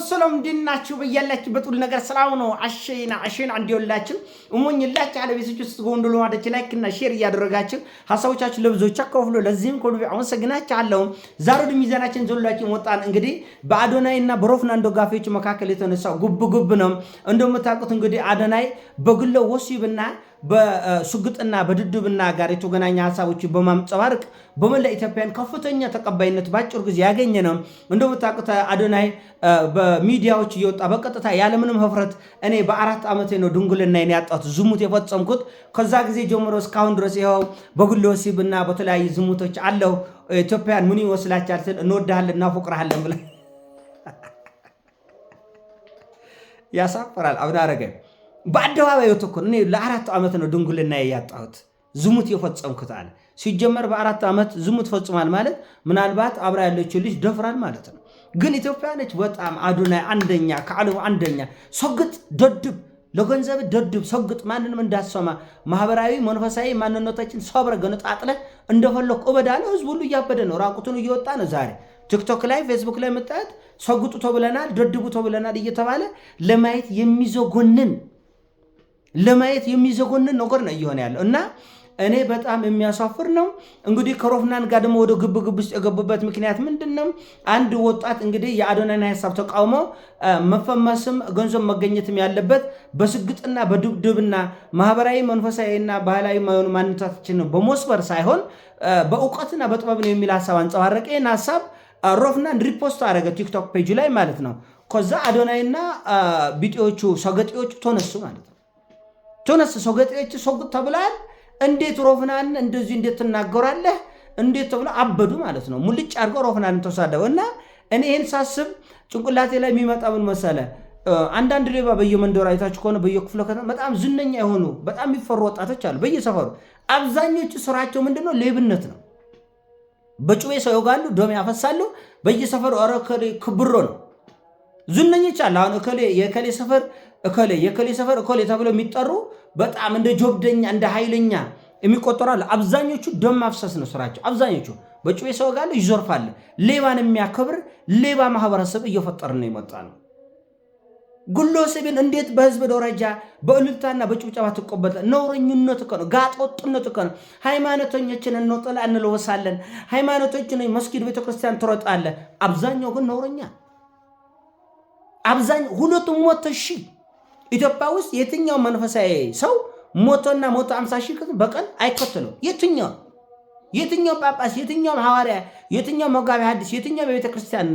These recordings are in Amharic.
ሰላም እንዲናችሁ በያላችሁበት ሁሉ ነገር ሰላም ነው። አሸና እንዲወላችሁ እሞኝላችሁ አለ ቤቶች ውስጥ ጎንዶሎ ማደች ላይክ እና ሼር እያደረጋችሁ ሐሳቦቻችሁ ለብዙዎች አካፍሉ። ለዚህም ሁሉ አመሰግናችኋለሁ። ዛሬ ወደ ሚዛናችን ዘላችሁ ወጣን። እንግዲህ በአዶናይ እና በሮፍናን ደጋፊዎች መካከል የተነሳው ጉብ ነው። እንደምታውቁት እንግዲህ አዶናይ በግለ ወሲብና በሱግጥና በድድብና ጋር የተገናኘ ሐሳቦችን በማንጸባረቅ በመላ ኢትዮጵያን ከፍተኛ ተቀባይነት ባጭር ጊዜ ያገኘ ነው። እንደምታውቁት አዶናይ በሚዲያዎች እየወጣ በቀጥታ ያለምንም ህፍረት እኔ በ4 ዓመቴ ነው ድንግልናዬን ያጣሁት ዝሙት የፈጸምኩት ከዛ ጊዜ ጀምሮ እስካሁን ድረስ ይኸው በግለ ወሲብና በተለያዩ ዝሙቶች አለው። ኢትዮጵያን ምን ይመስላችኋል? እንወድሃለን እናፈቅርሃለን ብለ ያሳፈራል። አብዳ አረገ በአደባባይ ወጥቶ እኔ ለ4 ዓመት ነው ድንግልናዬ ያጣሁት ዝሙት የፈጸምኩት አለ። ሲጀመር በ4 ዓመት ዝሙት ፈጽሟል ማለት ምናልባት አብራ ያለችው ልጅ ደፍራል ማለት ነው። ግን ኢትዮጵያ ነች በጣም አዶናይ አንደኛ ከዓለሙ አንደኛ ሰግጥ ደድብ ለገንዘብ ደድብ ሰግጥ ማንንም እንዳሰማ ማህበራዊ መንፈሳዊ ማንነታችን ሰብረ ገነጣጥለ እንደፈለኩ እበዳለ። ህዝብ ሁሉ እያበደ ነው፣ ራቁቱን እየወጣ ነው። ዛሬ ቲክቶክ ላይ ፌስቡክ ላይ መጣት ሰግጡ ተብለናል ደድቡ ተብለናል እየተባለ ለማየት የሚዘጎንን ነገር ነው እየሆነ ያለው እና እኔ በጣም የሚያሳፍር ነው። እንግዲህ ከሮፍናን ጋር ደግሞ ወደ ግብግብ ውስጥ የገቡበት ምክንያት ምንድነው? አንድ ወጣት እንግዲህ የአዶናይን ሐሳብ ተቃውሞ መፈመስም ገንዘብ መገኘትም ያለበት በስግጥና በድብድብና ማህበራዊ መንፈሳዊና ባህላዊ ማንነታችን በመስበር ሳይሆን በእውቀትና በጥበብ ነው የሚል ሐሳብ አንጸባረቀ። ይህን ሐሳብ ሮፍናን ሪፖስት አደረገ ቲክቶክ ፔጅ ላይ ማለት ነው። ከዛ አዶናይና ቢጤዎቹ ሰገጤዎቹ ተነሱ ማለት ነው። ሰገጤዎቹ ሰግጥ ተብሏል። እንዴት ሮፍናን እንደዚህ እንዴት ትናገራለህ? እንዴት ተብሎ አበዱ ማለት ነው። ሙልጭ አድርገው ሮፍናን ተሳደቡ እና እኔ ይህን ሳስብ ጭንቅላቴ ላይ የሚመጣ ምን መሰለ? አንዳንድ ሌባ በየመንደሩ አይታችሁ ከሆነ በየክፍለ ከተማ በጣም ዝነኛ የሆኑ በጣም የሚፈሩ ወጣቶች አሉ በየሰፈሩ። አብዛኞቹ ስራቸው ምንድነው? ሌብነት ነው። በጩቤ ሰው ይወጋሉ፣ ደም ያፈሳሉ። በየሰፈሩ አረከሌ ክብሮ ነው። ዝነኞች አሉ። አሁን የከሌ ሰፈር እከሌ ተብለው የሚጠሩ በጣም እንደ ጆብደኛ እንደ ኃይለኛ የሚቆጠራሉ። አብዛኞቹ ደም ማፍሰስ ነው ስራቸው። አብዛኞቹ በጩቤ ሰው ጋር ይዞርፋል። ሌባን የሚያከብር ሌባ ማህበረሰብ እየፈጠረ ነው የመጣ ነው። ግለ ወሲብን እንዴት በህዝብ ደረጃ በእልልታና በጭብጨባ ተቆበለ? ነውረኝነት እኮ ነው፣ ጋጥ ወጥነት እኮ ነው። ሃይማኖተኞችን እንወጣላ እንለወሳለን፣ ሃይማኖቶችን መስጊድ ቤተክርስቲያን ትሮጣለ። አብዛኛው ግን ነውረኛ። አብዛኛው 200,000 ኢትዮጵያ ውስጥ የትኛው መንፈሳዊ ሰው 150,000 በቀን አይከተለው? የትኛው ጳጳስ፣ የትኛው ሐዋርያ፣ የትኛው መጋቢ ሐዲስ፣ የትኛው ቤተክርስቲያን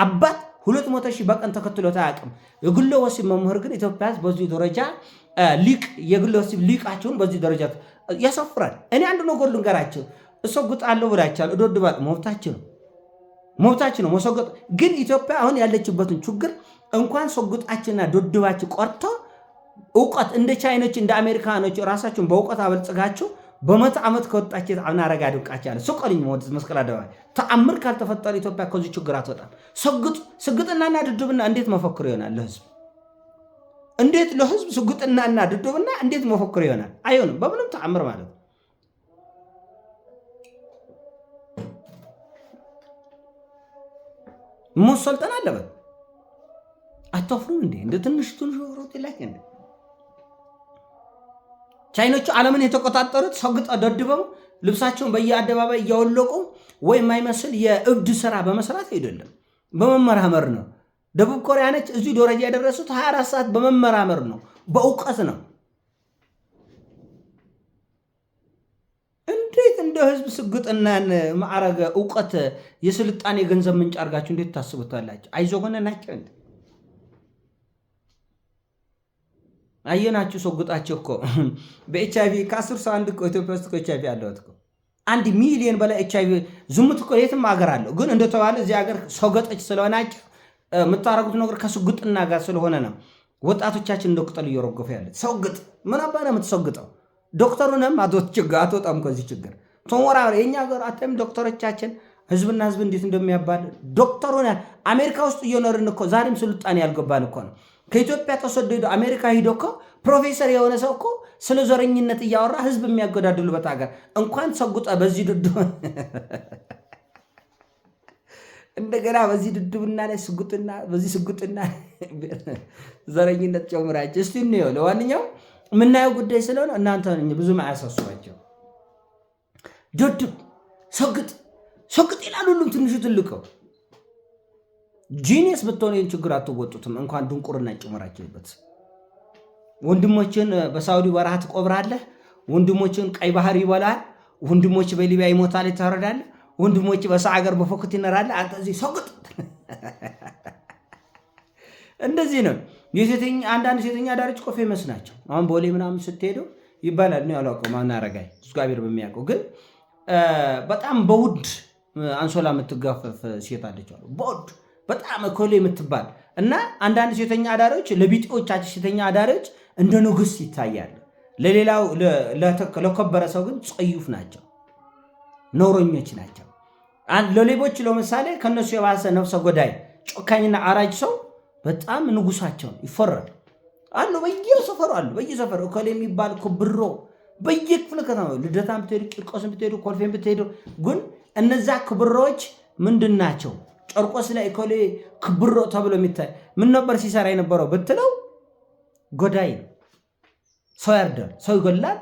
አባት 200,000 በቀን ተከትሎት አያውቅም። የግለ ወሲብ መምህር ግን ኢትዮጵያ በዚህ ደረጃ ሊቅ የግለ ወሲብ ሊቃቸውን በዚህ ደረጃ ያሳፍራል። እኔ አንድ ነገር ልንገራቸው፣ እሰግጣለሁ ብላችኋል፣ እደድባለሁ፣ መብታችን ነው መሰገጥ። ግን ኢትዮጵያ አሁን ያለችበትን ችግር እንኳን ሰግጣችንና ደድባችን ቆርቶ እውቀት እንደ ቻይኖች እንደ አሜሪካኖች ራሳቸውን በእውቀት አበልጽጋቸው በመቶ ዓመት ከወጣች አናረጋ ድንቃቻለ ሰቀልኝ ወደ መስቀል አደባባይ ተአምር ካልተፈጠረ ኢትዮጵያ ከዚህ ችግር አትወጣም። ስግጥናና ድድብና እንዴት መፈክር ይሆናል ለህዝብ? እንዴት ለህዝብ ስግጥናና ድድብና እንዴት መፈክር ይሆናል? አይሆንም በምንም ተአምር ማለት ነው። መሰልጠን አለበት። አታፍሩም እንዴ? እንደ ትንሽ ወሮት ይላክ እንዴ? ቻይኖቹ ዓለምን የተቆጣጠሩት ሰግጠው ደድበው ልብሳቸውን በየአደባባይ እያወለቁ ወይ የማይመስል የእብድ ስራ በመስራት አይደለም፣ በመመራመር ነው። ደቡብ ኮሪያ ነች እዚህ ደረጃ ያደረሱት 24 ሰዓት በመመራመር ነው፣ በእውቀት ነው። እንዴት እንደ ህዝብ ስግጥናን ማዕረገ እውቀት የስልጣኔ ገንዘብ ምንጭ አድርጋችሁ እንዴት ታስቡታላችሁ? አይዞሆነ ናቸው እንዴ? አየናችሁ ሰግጣችሁ እኮ በኤችአይቪ ከ10 ሰው አንድ እኮ ኢትዮጵያ ውስጥ ኤችአይቪ አለበት እኮ 1 ሚሊዮን በላይ ኤችአይቪ። ዝሙት እኮ የትም ሀገር አለው። ግን እንደተባለ እዚህ ሀገር ሰገጠች ስለሆናችሁ የምታረጉት ነገር ከስግጥና ጋር ስለሆነ ነው ወጣቶቻችን እንደ ቅጠል እየረገፉ ያለ። ሰግጥ ምን አባ ነው የምትሰግጠው? ዶክተሩንም አትወጣም ከዚህ ችግር ተሞራ። የኛ ሀገር አተም ዶክተሮቻችን ህዝብና ህዝብ እንዴት እንደሚያባል ዶክተሩን አሜሪካ ውስጥ እየኖርን እኮ ዛሬም ስልጣኔ ያልገባን እኮ ነው። ከኢትዮጵያ ተሰደዱ አሜሪካ ሂዶ እኮ ፕሮፌሰር የሆነ ሰው እኮ ስለ ዘረኝነት እያወራ ህዝብ የሚያገዳድሉበት ሀገር እንኳን ሰግጠ በዚህ እንደገና በዚህ ድድብና ላይ ስጉጥና በዚህ ስጉጥና ዘረኝነት ጨምራችሁ እስቲ እንየው። ለዋንኛውም የምናየው ጉዳይ ስለሆነ እናንተ ብዙም አያሳስባቸው። ድድብ ሰግጥ ይላል ሁሉም ትንሹ ትልቀው። ጂኒየስ ብትሆን ይህን ችግር አትወጡትም። እንኳን ድንቁርና ጨምራችሁበት። ወንድሞችን በሳውዲ በረሃ ትቆብራለህ። ወንድሞችን ቀይ ባህር ይበላል። ወንድሞች በሊቢያ ይሞታል፣ ይታረዳል። ወንድሞች በሰው ሀገር በፎክት ይነራል። አንተ እዚህ ሰግጥ። እንደዚህ ነው። አንዳንድ ሴተኛ አዳሪዎች እኮ ፌመስ ናቸው። አሁን ቦሌ ምናምን ስትሄዱ ይባላል ነው ያላውቀው ማን አረጋይ እግዚአብሔር በሚያውቀው ግን በጣም በውድ አንሶላ የምትጋፈፍ ሴት አለች አሉ። በውድ በጣም ኮሌ የምትባል እና አንዳንድ ሴተኛ አዳሪዎች ለቢጤዎቻቸው ሴተኛ አዳሪዎች እንደ ንጉስ ይታያል። ለሌላው ለከበረ ሰው ግን ጽዩፍ ናቸው፣ ነውረኞች ናቸው። ለሌቦች ለምሳሌ ከነሱ የባሰ ነፍሰ ጎዳይ ጮካኝና አራጅ ሰው በጣም ንጉሳቸው ይፈራል አሉ። በየሰፈሩ አሉ። በየሰፈሩ ኮሌ የሚባል ብሮ በየክፍለ ከተማ ልደታም ብትሄዱ፣ ቂርቆስም ብትሄዱ፣ ኮልፌም ብትሄዱ ግን እነዛ ክብሮች ምንድን ናቸው? ጨርቆስ ላይ ኮሌ ክብሮ ተብሎ የሚታይ ምን ነበር ሲሰራ የነበረው ብትለው ጎዳይ ነው። ሰው ያርዳል፣ ሰው ይገላል፣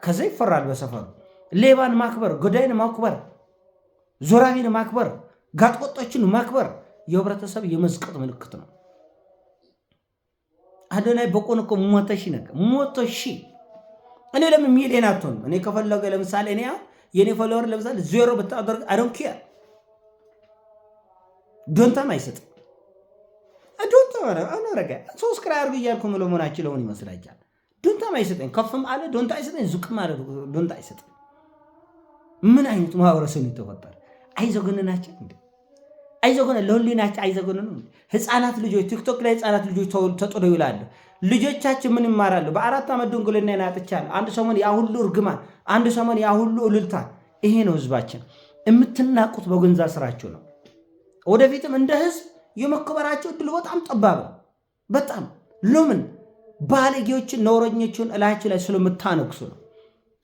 ከዛ ይፈራል በሰፈሩ። ሌባን ማክበር፣ ጎዳይን ማክበር፣ ዞራቢን ማክበር፣ ጋጥወጦችን ማክበር የህብረተሰብ የመዝቀጥ ምልክት ነው። አዶናይ በቆን እኮ ሞተ ሺህ እኔ ለምን ሚሊዮን አትሆንም? እኔ ከፈለገ ለምሳሌ እኔ የኔ ፎሎወር ለምሳሌ ዜሮ ብታደርግ አዶንኪ ዶንታም አይሰጥም። ዶንታ አኖረጋ ሰብስክራይብ አድርጉ እያልኩ ምሎ መሆናችሁ ለሆን ይመስላችኋል? ዶንታም አይሰጠኝ። ከፍም አለ ዶንታ አይሰጠኝ፣ ዝቅም አለ ዶንታ አይሰጠኝ። ምን አይነት ማህበረሰብ የተፈጠረ አይዘገነናቸው እንዴ? አይዘገነ ለሁሉናቸው አይዘገነ ነው። ህፃናት ልጆች ቲክቶክ ላይ ህፃናት ልጆች ተጥሎ ይውላሉ። ልጆቻችን ምን ይማራሉ? በ4 ዓመት ድንግልና ያናጥቻል። አንድ ሰሞን ያ ሁሉ እርግማን፣ አንድ ሰሞን ያ ሁሉ እልልታ። ይሄ ነው ህዝባችን። የምትናቁት በገንዛ ስራችሁ ነው። ወደፊትም እንደ ህዝብ የመከበራቸው እድል በጣም ጠባብ ነው። በጣም ለምን ባለጌዎችን ነውረኞችን እላችሁ ላይ ስለምታነግሱ ነው።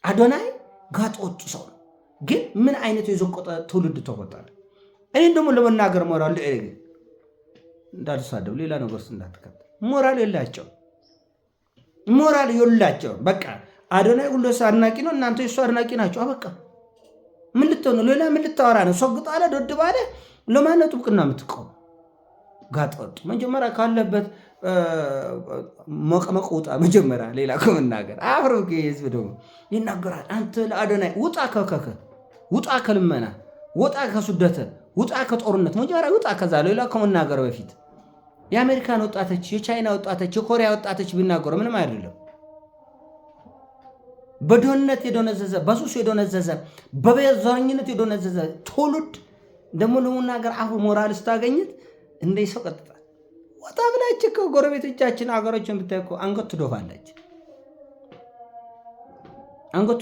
አዶናይ ጋጦች ሰው ነው። ግን ምን አይነት የዘቆጠ ትውልድ ተቆጠረ? እኔን ደግሞ ለመናገር ሞራል እንዳልሳደብ ሌላ ነገር እንዳትከተል ሞራል የላቸው። በቃ አዶናይ ሁሉ ሰው አድናቂ ነው። እናንተ የሱ አድናቂ ናቸው። በቃ ምን ልትሆኑ ሌላ ምን ልታወራ ነው? ሰግጣለ ደድባለ ለማን ጥብቅና የምትቆም ጋጠወጥ? መጀመሪያ ካለበት መቀመቅ ውጣ። መጀመሪያ ሌላ ከመናገር አፍረው ህዝብ ደግሞ ይናገራል። አንተ ለአዶናይ ውጣ ከልመና ውጣ ከስደት ውጣ ከጦርነት መጀመሪያ ውጣ። ከዛ ሌላ ከመናገር በፊት የአሜሪካን ወጣቶች፣ የቻይና ወጣቶች፣ የኮሪያ ወጣቶች ቢናገሩ ምንም አይደለም። በድህነት የደነዘዘ በሱስ የደነዘዘ በዘረኝነት የደነዘዘ ትውልድ ደግሞ ለመናገር አፉ ሞራል ስታገኝት እንደ ሰው ቀጥታ ወጣ ብላች እኮ ጎረቤቶቻችን አገሮችን ብታይ እኮ አንገት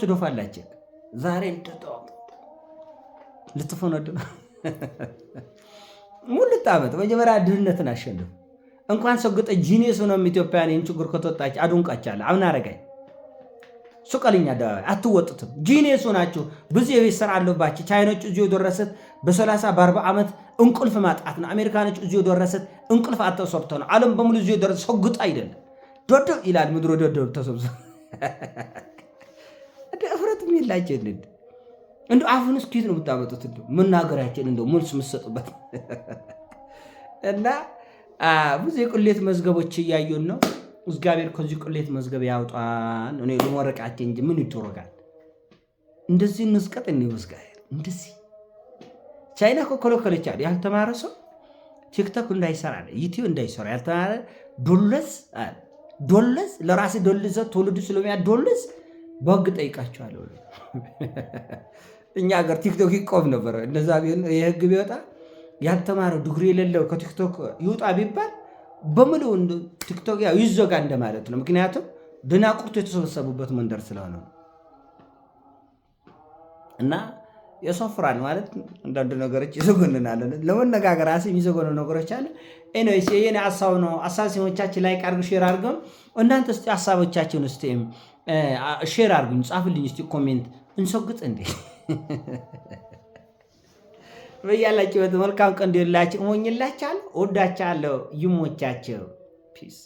ትዶፋላች። ዛሬ እንደተው ልትፈነዱ ሙሉት ዓመት መጀመሪያ ድህነትን አሸንፍ። እንኳን ሰግጠ ጂኒየስ ሆኖም ኢትዮጵያን ይህን ችግር ከተወጣች አዱንቃቻለ አሁን አረጋኝ ሱቀልኛ አደባባይ አትወጡትም። ጂኒየስ ሆናችሁ ብዙ የቤት ስራ አለባችሁ። ቻይኖች እዚሁ የደረሰት በ30 በ40 ዓመት እንቁልፍ ማጣት ነው። አሜሪካኖች እዚሁ የደረሰት እንቁልፍ አተሰርቶ ነው። ዓለም በሙሉ እዚሁ የደረሰ ሰግጥ አይደለም ዶዶ ይላል ምድሮ ዶዶ ተሰብስበ እፍረትም የላቸው እንደ አፉን እስኪት ነው የምታመጡት። መናገራችን እንደው መልስ የምትሰጡበት እና ብዙ የቁሌት መዝገቦች እያዩን ነው። እግዚአብሔር ከዚህ ቁሌት መዝገብ ያውጣን። እኔ ለመረቃችን እንጂ ምን ይደረጋል? እንደዚህ እንስቀጥ እንይወስጋል። እንደዚህ ቻይና ኮከለከለች አይደል? ያልተማረ ሰው ቲክቶክ እንዳይሰራ ዩቲዩብ እንዳይሰራ ያልተማረ ዶለዝ ለራስ ዶለዝ ትውልዱ ስለሚያ ዶለዝ በህግ ጠይቃቸዋለሁ። እኛ ሀገር ቲክቶክ ይቆም ነበር። እንደዛ ቢሆን የህግ ቢወጣ ያልተማረ ዲግሪ የሌለው ከቲክቶክ ይውጣ ቢባል በሙሉ ቲክቶክ ያው ይዘጋ እንደማለት ነው። ምክንያቱም ደናቁርቱ የተሰበሰቡበት መንደር ስለሆነ እና የሶፍራን ማለት አንዳንድ ነገሮች ይዘጎንናል። ለመነጋገር አሲ የሚዘጎኑ ነገሮች አለ። ኤኒዌይስ የኔ ሐሳብ ነው። ሐሳቦቻችን ላይ አድርጉ፣ ሼር አድርገው። እናንተ እስቲ ሐሳቦቻችሁን እስቲ ሼር አድርጉኝ፣ ጻፉልኝ እስቲ ኮሜንት። እንሰግጥ እንዴ በያላችሁበት መልካም ቀን እንዲላችሁ እሞኝላችኋለሁ። እወዳችኋለሁ። ይሞቻችሁ። ፒስ